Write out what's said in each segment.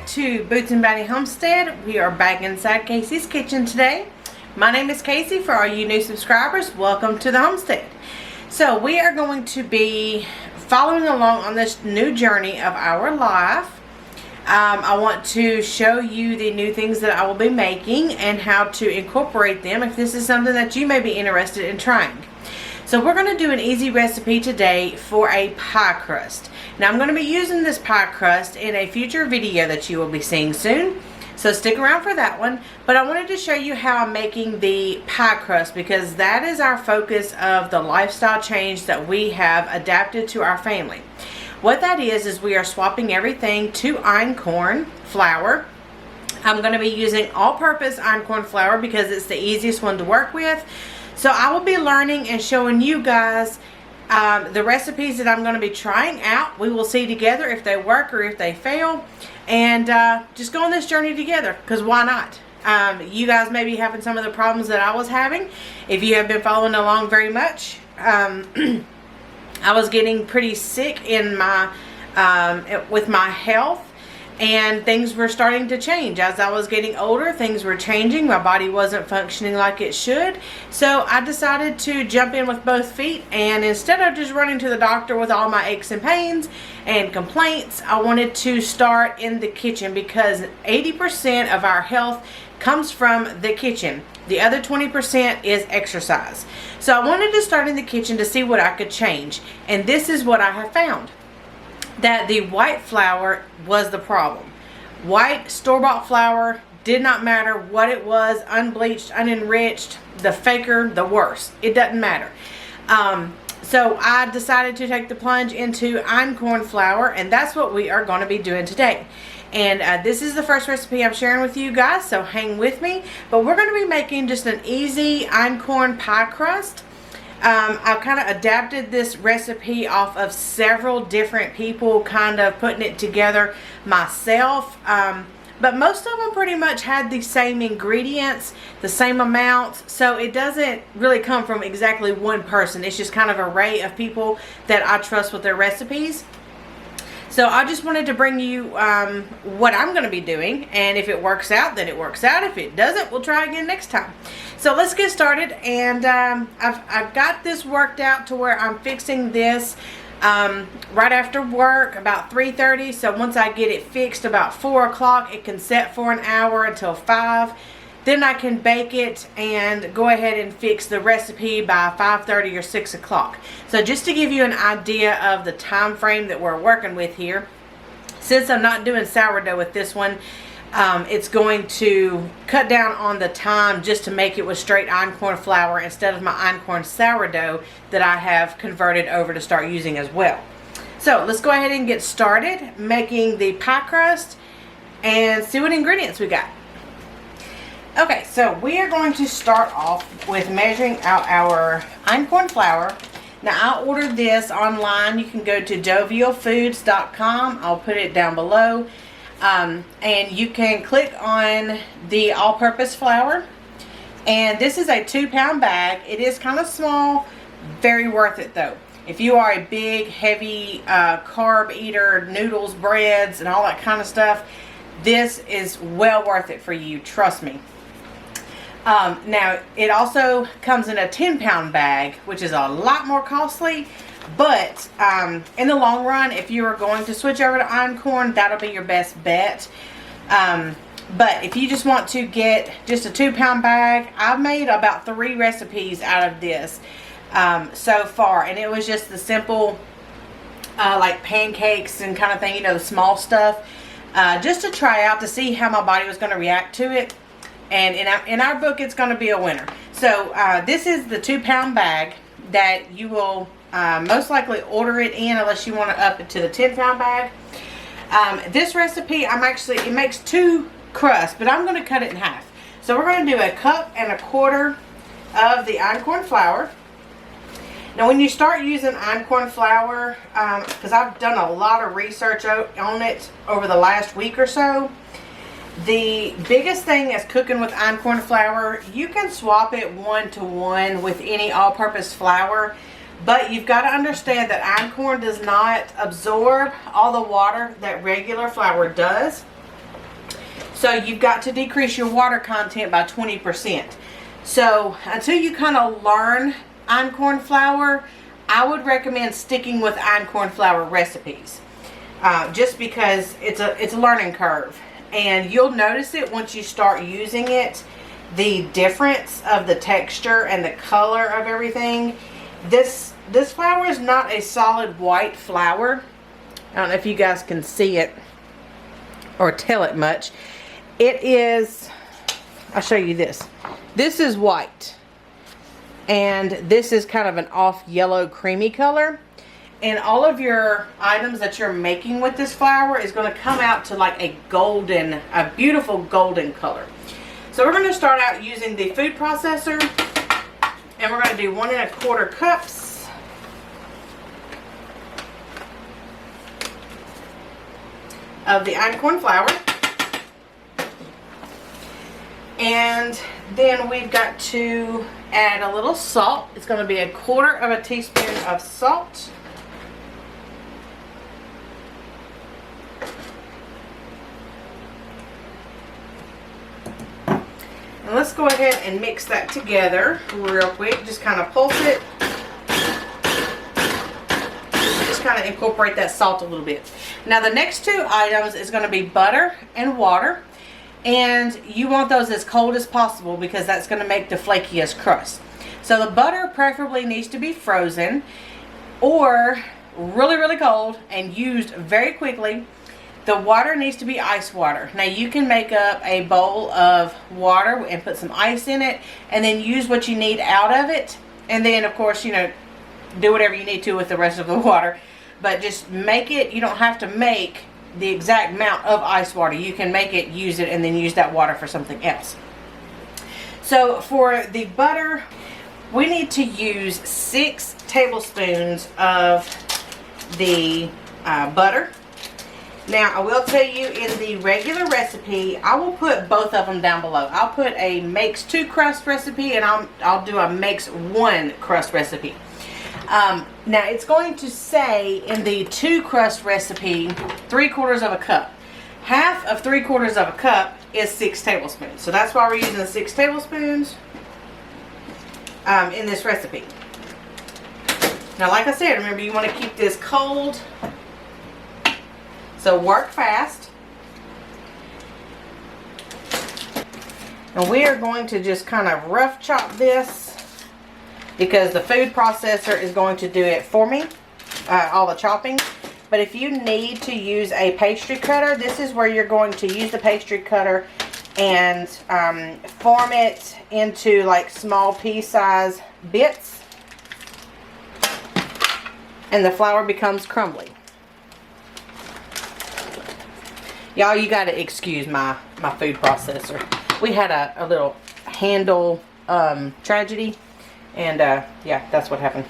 back to Boots and Bounty Homestead. We are back inside Casey's kitchen today. My name is Casey. For all you new subscribers, welcome to the homestead. So we are going to be following along on this new journey of our life. I want to show you the new things that I will be making and how to incorporate them if this is something that you may be interested in trying. So we're going to do an easy recipe today for a pie crust. Now I'm going to be using this pie crust in a future video that you will be seeing soon. So stick around for that one. But I wanted to show you how I'm making the pie crust because that is our focus of the lifestyle change that we have adapted to our family. What that is we are swapping everything to einkorn flour. I'm going to be using all-purpose einkorn flour because it's the easiest one to work with. So I will be learning and showing you guys the recipes that I'm going to be trying out. We will see together if they work or if they fail, and just go on this journey together, because why not? You guys may be having some of the problems that I was having. If you have been following along very much, I was getting pretty sick in my with my health, and things were starting to change. As I was getting older, things were changing. My body wasn't functioning like it should. So I decided to jump in with both feet, and instead of just running to the doctor with all my aches and pains and complaints, I wanted to start in the kitchen because 80% of our health comes from the kitchen. The other 20% is exercise. So I wanted to start in the kitchen to see what I could change. And this is what I have found. That the white flour was the problem. White store-bought flour did not matter what it was, unbleached, unenriched, the faker, the worse. It doesn't matter. So I decided to take the plunge into einkorn flour, and that's what we are going to be doing today. And this is the first recipe I'm sharing with you guys, so hang with me. But we're going to be making just an easy einkorn pie crust. I've kind of adapted this recipe off of several different people, kind of putting it together myself. But most of them pretty much had the same ingredients, the same amounts. So it doesn't really come from exactly one person. It's just kind of an array of people that I trust with their recipes. So I just wanted to bring you what I'm going to be doing, and if it works out, then it works out. If it doesn't, we'll try again next time. So let's get started, and I've got this worked out to where I'm fixing this right after work, about 3:30. So once I get it fixed about 4 o'clock, it can set for an hour until 5. Then I can bake it and go ahead and fix the recipe by 5:30 or 6 o'clock. So just to give you an idea of the time frame that we're working with here, since I'm not doing sourdough with this one, it's going to cut down on the time just to make it with straight einkorn flour instead of my einkorn sourdough that I have converted over to start using as well. So let's go ahead and get started making the pie crust and see what ingredients we got. Okay, so we are going to start off with measuring out our einkorn flour. Now, I ordered this online. You can go to jovialfoods.com. I'll put it down below. And you can click on the all-purpose flour. And this is a 2-pound bag. It is kind of small. Very worth it, though. If you are a big, heavy carb eater, noodles, breads, and all that kind of stuff, this is well worth it for you. Trust me. Now, it also comes in a 10-pound bag, which is a lot more costly, but in the long run, if you are going to switch over to einkorn, that'll be your best bet. But if you just want to get just a 2-pound bag, I've made about 3 recipes out of this so far, and it was just the simple like pancakes and kind of thing, you know, the small stuff, just to try out to see how my body was going to react to it. And in our book, it's going to be a winner. So this is the 2-pound bag that you will most likely order it in unless you want to up it to the 10-pound bag. This recipe, it makes 2 crusts, but I'm going to cut it in half. So we're going to do 1.25 cups of the einkorn flour. Now, when you start using einkorn flour, because I've done a lot of research on it over the last week or so, the biggest thing is cooking with einkorn flour. You can swap it 1-to-1 with any all-purpose flour, but you've got to understand that einkorn does not absorb all the water that regular flour does. So you've got to decrease your water content by 20%. So until you kind of learn einkorn flour, I would recommend sticking with einkorn flour recipes. Just because it's a learning curve. And you'll notice it once you start using it, the difference of the texture and the color of everything. This flour is not a solid white flour. I don't know if you guys can see it or tell it much. It is, I'll show you this. This is white. And this is kind of an off yellow creamy color. And all of your items that you're making with this flour is going to come out to like a beautiful golden color. So we're going to start out using the food processor, and we're going to do 1 1/4 cups of the einkorn flour. And then we've got to add a little salt. It's going to be 1/4 teaspoon of salt. And let's go ahead and mix that together real quick. Just kind of pulse it. Just kind of incorporate that salt a little bit. Now the next 2 items is going to be butter and water. And you want those as cold as possible because that's going to make the flakiest crust. So the butter preferably needs to be frozen or really, really cold and used very quickly. The water needs to be ice water. Now you can make up a bowl of water and put some ice in it and then use what you need out of it. And then of course, you know, do whatever you need to with the rest of the water. But just make it, you don't have to make the exact amount of ice water. You can make it, use it, and then use that water for something else. So for the butter, we need to use 6 tablespoons of the butter. Now, I will tell you in the regular recipe, I will put both of them down below. I'll put a makes 2 crust recipe and I'll do a makes 1 crust recipe. Now, it's going to say in the 2 crust recipe, 3/4 cup. Half of 3/4 cup is 6 tablespoons. So that's why we're using the 6 tablespoons in this recipe. Now, like I said, remember you want to keep this cold. So work fast. And we are going to just kind of rough chop this because the food processor is going to do it for me, all the chopping. But if you need to use a pastry cutter, this is where you're going to use the pastry cutter and form it into like small pea-size bits. And the flour becomes crumbly. Y'all, you got to excuse my food processor. We had a little handle tragedy. And yeah, that's what happened.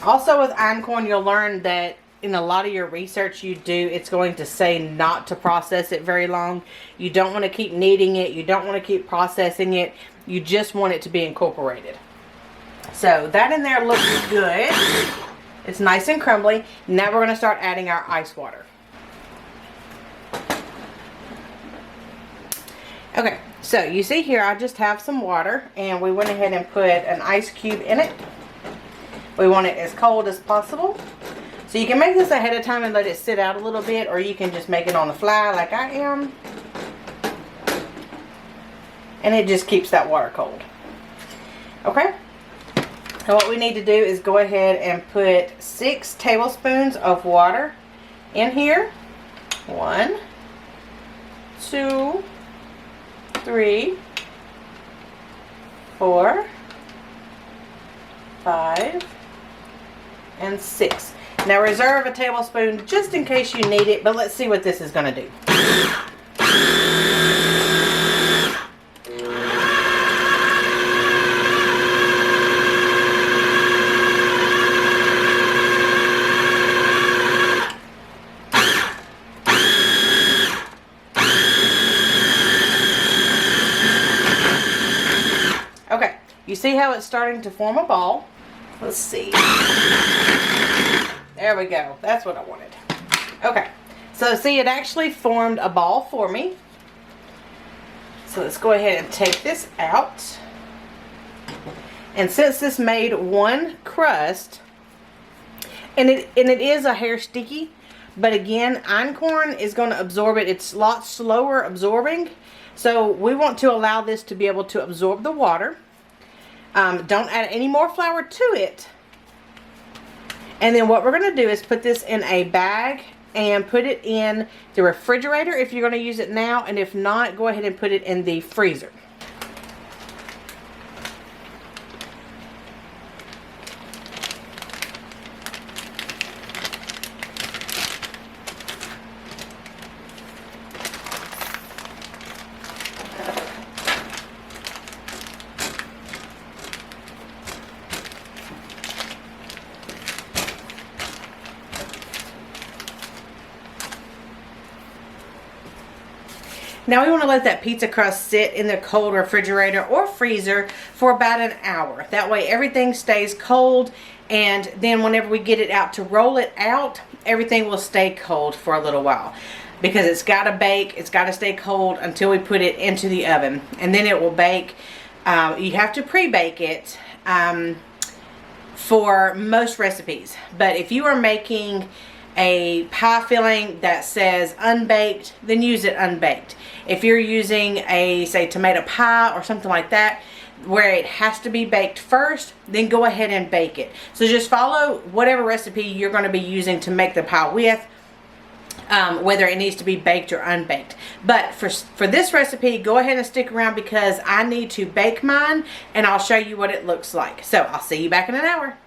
Also with einkorn, you'll learn that in a lot of your research you do, it's going to say not to process it very long. You don't want to keep kneading it. You don't want to keep processing it. You just want it to be incorporated. So that in there looks good. It's nice and crumbly. Now we're going to start adding our ice water. Okay, so you see here I just have some water and we went ahead and put an ice cube in it. We want it as cold as possible. So you can make this ahead of time and let it sit out a little bit, or you can just make it on the fly like I am. And it just keeps that water cold. Okay? So what we need to do is go ahead and put 6 tablespoons of water in here. 1, 2, 3, 4, 5, and 6. Now reserve a tablespoon just in case you need it, but let's see what this is going to do. Okay, you see how it's starting to form a ball? Let's see. There we go. That's what I wanted. Okay. So see, it actually formed a ball for me. So let's go ahead and take this out. And since this made one crust, and it is a hair sticky, but again, einkorn is going to absorb it. It's a lot slower absorbing. So we want to allow this to be able to absorb the water. Don't add any more flour to it. And then what we're going to do is put this in a bag and put it in the refrigerator if you're going to use it now. And if not, go ahead and put it in the freezer. Now we want to let that pizza crust sit in the cold refrigerator or freezer for about an hour. That way everything stays cold, and then whenever we get it out to roll it out, everything will stay cold for a little while. Because it's got to bake, it's got to stay cold until we put it into the oven. And then it will bake. You have to pre-bake it for most recipes. But if you are making a pie filling that says unbaked, then use it unbaked. If you're using a, say, tomato pie or something like that, where it has to be baked first, then go ahead and bake it. So just follow whatever recipe you're going to be using to make the pie with, whether it needs to be baked or unbaked. But for this recipe, go ahead and stick around because I need to bake mine, and I'll show you what it looks like. So I'll see you back in an hour.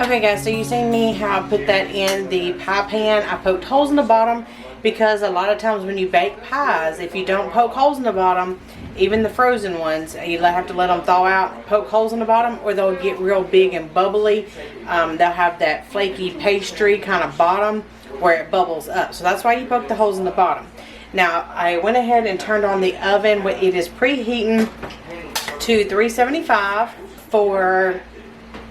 Okay guys, so you seen me how I put that in the pie pan. I poked holes in the bottom because a lot of times when you bake pies, if you don't poke holes in the bottom, even the frozen ones, you have to let them thaw out, poke holes in the bottom, or they'll get real big and bubbly. They'll have that flaky pastry kind of bottom where it bubbles up. So that's why you poke the holes in the bottom. Now I went ahead and turned on the oven. It is preheating to 375 for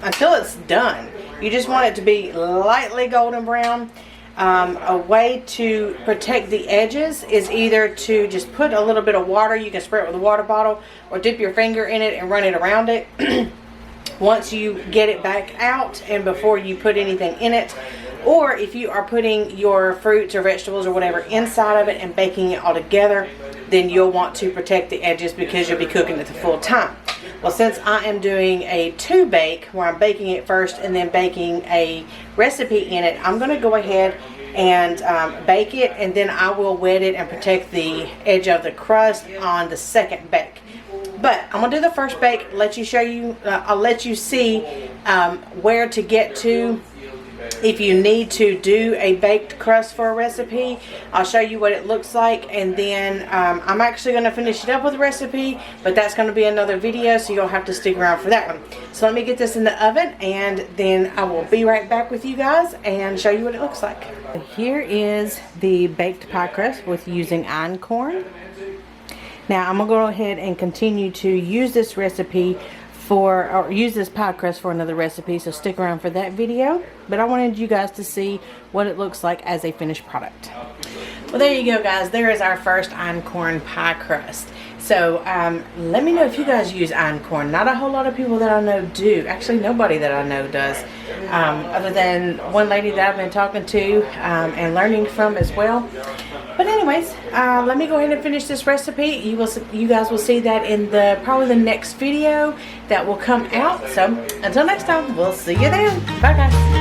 until it's done. You just want it to be lightly golden brown. A way to protect the edges is either to just put a little bit of water. You can spray it with a water bottle or dip your finger in it and run it around it once you get it back out and before you put anything in it. Or if you are putting your fruits or vegetables or whatever inside of it and baking it all together, then you'll want to protect the edges because you'll be cooking it the full time. Well, since I am doing a 2-bake where I'm baking it first and then baking a recipe in it, I'm going to go ahead and bake it, and then I will wet it and protect the edge of the crust on the second bake. But I'm gonna do the first bake. I'll let you see where to get to. If you need to do a baked crust for a recipe, I'll show you what it looks like, and then I'm actually going to finish it up with a recipe, but that's going to be another video, so you'll have to stick around for that one. So let me get this in the oven, and then I will be right back with you guys and show you what it looks like. Here is the baked pie crust with using einkorn. Now I'm going to go ahead and continue to use this recipe or use this pie crust for another recipe, so stick around for that video. But I wanted you guys to see what it looks like as a finished product. Well, there you go guys, there is our first einkorn pie crust. So let me know if you guys use einkorn. Not a whole lot of people that I know do. Actually nobody that I know does, other than one lady that I've been talking to and learning from as well. But anyways, let me go ahead and finish this recipe. You guys will see that in probably the next video that will come out. So until next time, we'll see you then. Bye guys.